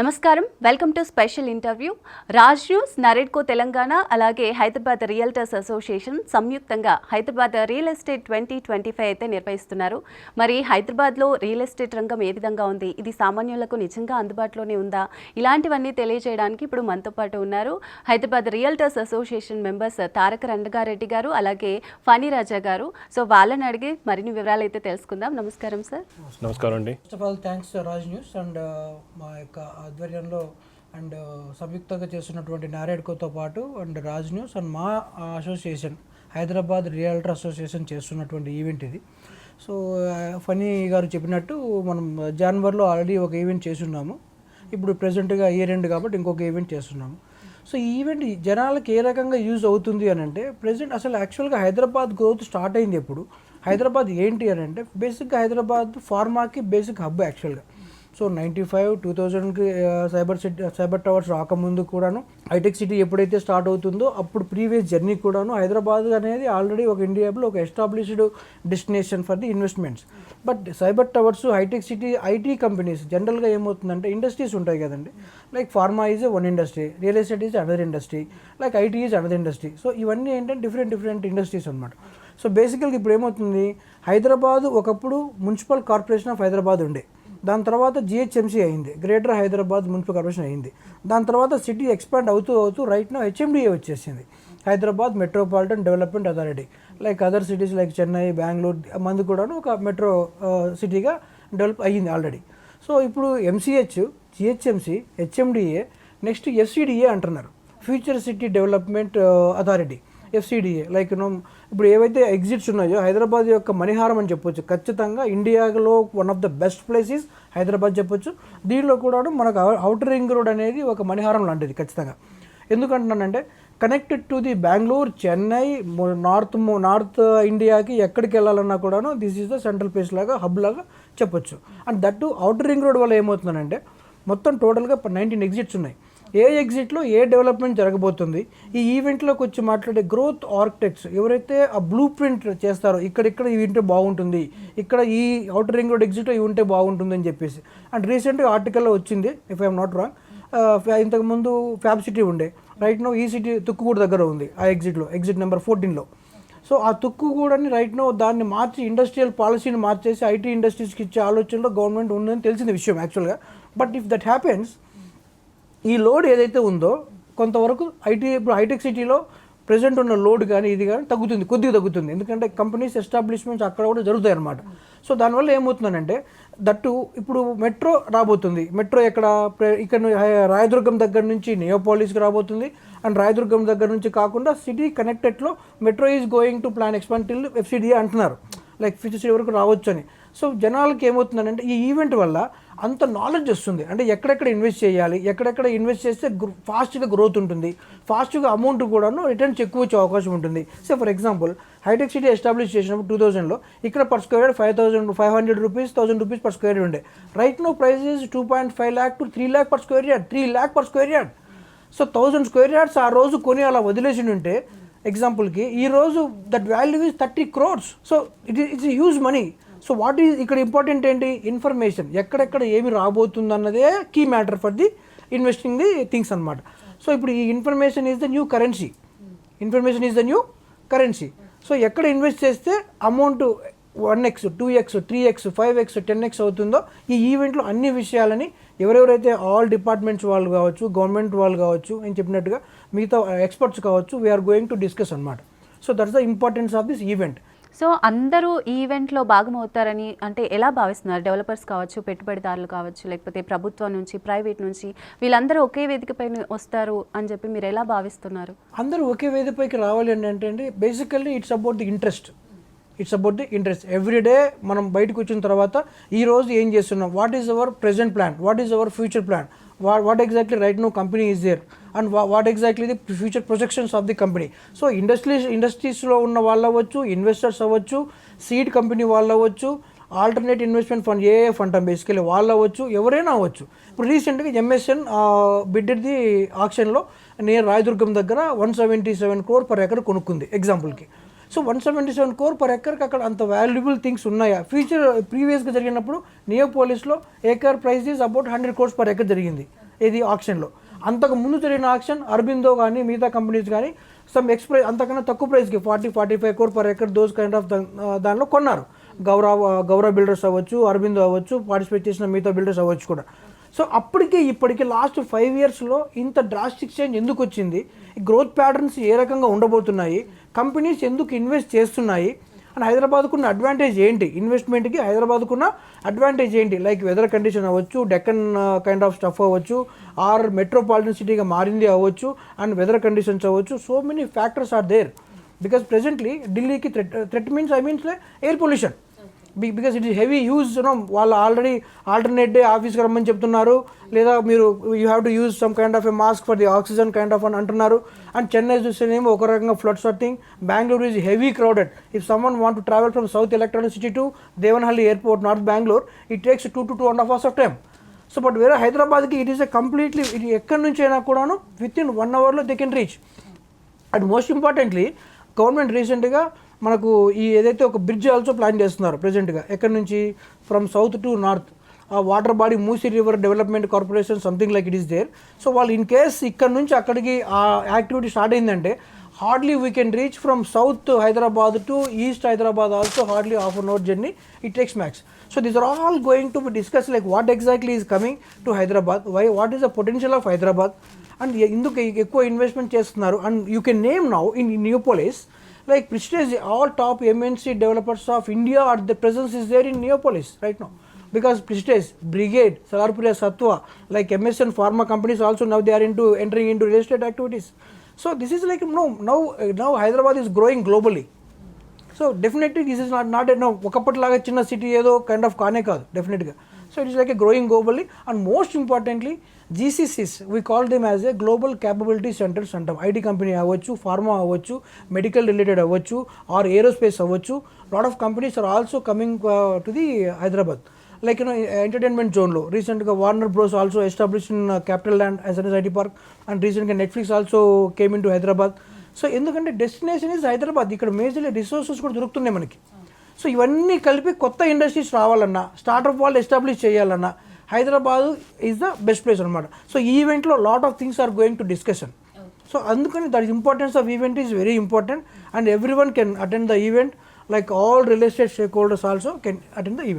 నమస్కారం, welcome to special interview. Raj news, NAREDCO Telangana, అలాగే Hyderabad realtors association సంయుక్తంగా హైదరాబాద్ రియల్ ఎస్టేట్ 2025 అయితే నిర్వహిస్తున్నారు. మరి హైదరాబాద్లో రియల్ ఎస్టేట్ రంగం ఏ విధంగా ఉంది, ఇది సామాన్యులకు నిజంగా అందుబాటులోనే ఉందా, ఇలాంటివన్నీ తెలియజేయడానికి ఇప్పుడు మనతో పాటు ఉన్నారు హైదరాబాద్ రియల్టర్స్ అసోసియేషన్ మెంబర్స్ తారక రంగారెడ్డి గారు, అలాగే ఫనీ రాజా గారు. సో వాళ్ళని అడిగి మరిన్ని వివరాలు అయితే తెలుసుకుందాం. నమస్కారం సార్. నమస్కారం అండి. First of all thanks Raj news and మా యొక్క ఆధ్వర్యంలో అండ్ సంయుక్తంగా చేస్తున్నటువంటి నారేడ్కోతో పాటు అండ్ రాజ్ న్యూస్ అండ్ మా అసోసియేషన్ హైదరాబాద్ రియల్టర్ అసోసియేషన్ చేస్తున్నటువంటి ఈవెంట్ ఇది. సో ఫనీ గారు చెప్పినట్టు మనం జనవరిలో ఆల్రెడీ ఒక ఈవెంట్ చేస్తున్నాము. ఇప్పుడు ప్రెజెంట్గా ఇయర్ ఎండ్ కాబట్టి ఇంకొక ఈవెంట్ చేస్తున్నాము. సో ఈ ఈవెంట్ జనాలకు ఏ రకంగా యూజ్ అవుతుంది అని అంటే, ప్రెజెంట్ అసలు యాక్చువల్గా హైదరాబాద్ గ్రోత్ స్టార్ట్ అయింది ఎప్పుడు, హైదరాబాద్ ఏంటి అని అంటే బేసిక్గా హైదరాబాద్ ఫార్మాకి బేసిక్ హబ్ యాక్చువల్గా. సో 95 2000కి సైబర్ టవర్స్ రాకముందు కూడాను, హైటెక్ సిటీ ఎప్పుడైతే స్టార్ట్ అవుతుందో అప్పుడు ప్రీవియస్ జర్నీ కూడాను హైదరాబాద్ అనేది ఆల్రెడీ ఒక ఇండియాలో ఒక established destination for the investments. But cyber towers, హైటెక్ సిటీ, ఐటీ కంపెనీస్ జనరల్గా ఏమవుతుందంటే ఇండస్ట్రీస్ ఉంటాయి కదండి. Like pharma is one industry, real estate is another industry, like IT is another industry. So ఇవన్నీ ఏంటంటే డిఫరెంట్ ఇండస్ట్రీస్ అనమాట. సో బేసికల్గా ఇప్పుడు ఏమవుతుంది, హైదరాబాద్ ఒకప్పుడు మున్సిపల్ కార్పొరేషన్ ఆఫ్ హైదరాబాద్ ఉండే, దాని తర్వాత జిహెచ్ఎంసీ అయింది, గ్రేటర్ హైదరాబాద్ మున్సిపల్ కార్పొరేషన్ అయింది. దాని తర్వాత సిటీ ఎక్స్పాండ్ అవుతూ రైట్ నౌ హెచ్ఎండిఏ వచ్చేసింది, Hyderabad metropolitan development authority. Like other cities like Chennai, Bengaluru మంది కూడాను ఒక మెట్రో సిటీగా డెవలప్ అయ్యింది ఆల్రెడీ. సో ఇప్పుడు MCH, GHMC, HMDA, next FCDA అంటున్నారు, future city development authority, FCDA. Like ఇప్పుడు ఏవైతే ఎగ్జిట్స్ ఉన్నాయో హైదరాబాద్ యొక్క మణిహారం అని చెప్పొచ్చు. ఖచ్చితంగా ఇండియాలో one of the best places Hyderabad చెప్పొచ్చు. దీనిలో కూడా మనకు అవుటర్ రింగ్ రోడ్ అనేది ఒక మణిహారం లాంటిది ఖచ్చితంగా. ఎందుకంటున్నానంటే connected to the Bengaluru, Chennai, north ఇండియాకి ఎక్కడికి వెళ్ళాలన్నా కూడాను this is the central place లాగా, హబ్ లాగా చెప్పొచ్చు. And that outer ring road వల్ల ఏమవుతుందంటే మొత్తం టోటల్గా 19 ఎగ్జిట్స్ ఉన్నాయి. ఏ ఎగ్జిట్లో ఏ డెవలప్మెంట్ జరగబోతుంది, ఈ ఈవెంట్లోకి వచ్చి మాట్లాడే గ్రోత్ ఆర్కిటెక్ట్స్ ఎవరైతే ఆ బ్లూ ప్రింట్ చేస్తారో, ఇక్కడ ఇవి ఉంటే బాగుంటుంది, ఇక్కడ ఈ అవుటర్ రింగ్ రోడ్ ఎగ్జిట్లో ఇవి ఉంటే బాగుంటుంది అని చెప్పేసి. అండ్ రీసెంట్గా ఆర్టికల్లో వచ్చింది, ఇఫ్ ఐఎమ్ నాట్ రాంగ్, ఇంతకుముందు ఫ్యాబ్ సిటీ ఉండే, రైట్ నో ఈ సిటీ తుక్కుగూడ దగ్గర ఉంది ఆ ఎగ్జిట్లో, ఎగ్జిట్ నెంబర్ 14లో. సో ఆ తుక్కుగూడని రైట్ నో దాన్ని మార్చి ఇండస్ట్రియల్ పాలసీని మార్చేసి ఐటీ ఇండస్ట్రీస్కి ఇచ్చే ఆలోచనలో గవర్నమెంట్ ఉందని తెలిసిన విషయం యాక్చువల్గా. బట్ ఇఫ్ దట్ హ్యాపెన్స్, ఈ లోడ్ ఏదైతే ఉందో కొంతవరకు ఇప్పుడు హైటెక్ సిటీలో ప్రెజెంట్ ఉన్న లోడ్ కానీ ఇది కానీ కొద్దిగా తగ్గుతుంది, ఎందుకంటే కంపెనీస్ ఎస్టాబ్లిష్మెంట్స్ అక్కడ కూడా జరుగుతాయి అన్నమాట. సో దానివల్ల ఏమవుతుందంటే దట్టు ఇప్పుడు మెట్రో రాబోతుంది. మెట్రో ఇక్కడ రాయదుర్గం దగ్గర నుంచి నియోపాలిస్కి రాబోతుంది. అండ్ రాయదుర్గం దగ్గర నుంచి కాకుండా సిటీ కనెక్టెడ్లో metro is going to plan expand till FCDA అంటున్నారు, లైక్ ఫ్యూచర్ సిటీ వరకు రావచ్చు అని. సో జనాలకి ఏమవుతుందంటే ఈ ఈవెంట్ వల్ల అంత నాలెడ్జ్ వస్తుంది, అంటే ఎక్కడెక్కడ ఇన్వెస్ట్ చేయాలి, ఎక్కడెక్కడ ఇన్వెస్ట్ చేస్తే ఫాస్ట్గా గ్రోత్ ఉంటుంది, ఫాస్ట్గా అమౌంట్ కూడాను రిటర్న్స్ ఎక్కువ వచ్చే అవకాశం ఉంటుంది. So for example hitech city establish చేసినప్పుడు 2000లో ఇక్కడ per square yard 500 rupees, 1000 rupees per square yard ఉండే. Right now price is 2.5 lakh to 3 lakh per square yard, 3 lakh per square yard. So 1000 square yards ఆ రోజు కొని అలా వదిలేసి ఉంటే ఎగ్జాంపుల్కి ఈ రోజు that value is 30 crores. So it's huge money. So what is ఇక్కడ ఇంపార్టెంట్ ఏంటి, ఇన్ఫర్మేషన్, ఎక్కడెక్కడ ఏమి రాబోతుంది అన్నదే key matter for the investing the things అనమాట. సో ఇప్పుడు ఈ information is the new currency, so ఎక్కడ ఇన్వెస్ట్ చేస్తే amount 1x, 2x, 3x, 5x, 10x అవుతుందో ఈ ఈవెంట్లో అన్ని విషయాలని ఎవరెవరైతే ఆల్ డిపార్ట్మెంట్స్ వాళ్ళు కావచ్చు, గవర్నమెంట్ వాళ్ళు కావచ్చు, నేను చెప్పినట్టుగా మిగతా ఎక్స్పర్ట్స్ కావచ్చు, వీఆర్ గోయింగ్ టు డిస్కస్ అనమాట. So that's the importance of this event. So అందరూ ఈ ఈవెంట్లో భాగమవుతారని అంటే ఎలా భావిస్తున్నారు? డెవలపర్స్ కావచ్చు, పెట్టుబడిదారులు కావచ్చు, లేకపోతే ప్రభుత్వం నుంచి, ప్రైవేట్ నుంచి, వీళ్ళందరూ ఒకే వేదికపై వస్తారు అని చెప్పి మీరు ఎలా భావిస్తున్నారు? అందరూ ఒకే వేదికపైకి రావాలి అంటే basically it's about the interest. Everyday మనం బయటకు వచ్చిన తర్వాత ఈ రోజు ఏం చేస్తున్నాం, what is our present plan, what is our future plan, what exactly right now company is there, and what exactly the future projections of the company. So ఇండస్ట్రీస్లో ఉన్న వాళ్ళు అవ్వచ్చు, ఇన్వెస్టర్స్ అవ్వచ్చు, సీడ్ కంపెనీ వాళ్ళు అవ్వచ్చు, ఆల్టర్నేట్ ఇన్వెస్ట్మెంట్ ఫండ్, ఏ fund basically వాళ్ళు అవ్వచ్చు, ఎవరైనా అవ్వచ్చు. ఇప్పుడు రీసెంట్గా ఎంఎస్ఎన్ బిడ్డెడ్ ది ఆక్షన్లో నియర్ రాయదుర్గం దగ్గర 177 crore per acre కొనుక్కుంది ఎగ్జాంపుల్కి. సో 177 crore per acreకి అక్కడ అంత వాల్యుబుల్ థింగ్స్ ఉన్నాయా? ప్రీవియస్గా జరిగినప్పుడు నియోపాలిస్లో acre price is about 100 crores per acre జరిగింది ఇది ఆక్షన్లో. అంతకు ముందు జరిగిన ఆక్షన్ అరబిందో కానీ మిగతా కంపెనీస్ కానీ సమ్ ఎక్స్ప్రెస్ అంతకన్నా తక్కువ ప్రైస్కి 40-45 crore per acre those kind of దానిలో కొన్నారు. గౌరవ బిల్డర్స్ అవ్వచ్చు, అరబిందో అవ్వచ్చు, పార్టిసిపేట్ చేసిన మిగతా బిల్డర్స్ అవ్వచ్చు కూడా. సో అప్పటికి ఇప్పటికి లాస్ట్ 5 yearsలో ఇంత డ్రాస్టిక్ చేంజ్ ఎందుకు వచ్చింది, గ్రోత్ ప్యాటర్న్స్ ఏ రకంగా ఉండబోతున్నాయి, కంపెనీస్ ఎందుకు ఇన్వెస్ట్ చేస్తున్నాయి, అండ్ హైదరాబాద్కున్న అడ్వాంటేజ్ ఏంటి, ఇన్వెస్ట్మెంట్కి హైదరాబాద్కున్న అడ్వాంటేజ్ ఏంటి, లైక్ వెదర్ కండిషన్ అవ్వచ్చు, డెక్కన్ కైండ్ ఆఫ్ స్టఫ్ అవ్వచ్చు, ఆర్ మెట్రోపాలిటన్ సిటీగా మారింది అవ్వచ్చు, అండ్ వెదర్ కండిషన్స్ అవ్వచ్చు. So many factors are there because presently ఢిల్లీకి threat means air pollution because it is heavy use. వాళ్ళు ఆల్రెడీ ఆల్టర్నేట్ డే ఆఫీస్కి రమ్మని చెప్తున్నారు, లేదా మీరు you have to use some kind of a mask for the oxygen kind of అని అంటున్నారు. And Chennai చూస్తేనేమో ఒక రకంగా floods or thing. Bengaluru is heavy crowded. If someone want to travel from south Electronic City to Devanahalli airport, north Bengaluru, it takes 2 to 2.5 hours of time. So but వేరే హైదరాబాద్కి it is a completely, ఇది ఎక్కడి నుంచి అయినా కూడాను విత్ ఇన్ 1 hourలో they can reach. And most importantly government రీసెంట్గా మనకు ఈ ఏదైతే ఒక బ్రిడ్జ్ ఆల్సో ప్లాన్ చేస్తున్నారు ప్రెజెంట్గా, ఎక్కడి నుంచి ఫ్రమ్ సౌత్ టు నార్త్, ఆ water body Musi river development corporation something like it is there. So వాళ్ళు ఇన్ కేస్ ఇక్కడ నుంచి అక్కడికి ఆ యాక్టివిటీ స్టార్ట్ అయిందంటే hardly we can reach from south Hyderabad to east Hyderabad also hardly ½ an hour journey it takes max. So these are all going to be discussed, like what exactly is coming to Hyderabad, why, what is the potential of Hyderabad, and ఇందుకు ఎక్కువ investment చేస్తున్నారు. And you can name now in Neopolis like Prestige, all top MNC developers of India are the presence is there in Neopolis right now, because Prestige, Brigade, Salarpura Sattva, like MSN pharma companies also now they are entering into real estate activities. So this is like now Hyderabad is growing globally. So definitely this is not ఒకప్పటిలాగా చిన్న city ఏదో kind of కానే కాదు డెఫినెట్గా. So it is like a growing globally. And most importantly GCCs, we call them as a global capability centers అంటాం. IT company అవ్వచ్చు, pharma అవ్వచ్చు, medical related అవ్వచ్చు, or aerospace అవ్వచ్చు. Lot of companies are also coming to the Hyderabad. Like entertainment జోన్లో రీసెంట్గా Warner Bros also establish in capital land as an IT park. And రీసెంట్గా Netflix also came in to Hyderabad. So ఎందుకంటే destination is Hyderabad, ఇక్కడ majorly resources కూడా దొరుకుతున్నాయి మనకి. So ఇవన్నీ కలిపి కొత్త ఇండస్ట్రీస్ రావాలన్నా, స్టార్ట్అప్ వాళ్ళు ఎస్టాబ్లిష్ చేయాలన్నా Hyderabad is the best place అనమాట. సో ఈ ఈవెంట్లో lot of things are going to discussion. So అందుకని that importance of event is very important, and every one can attend the event, like all real estate stakeholders also can attend the event.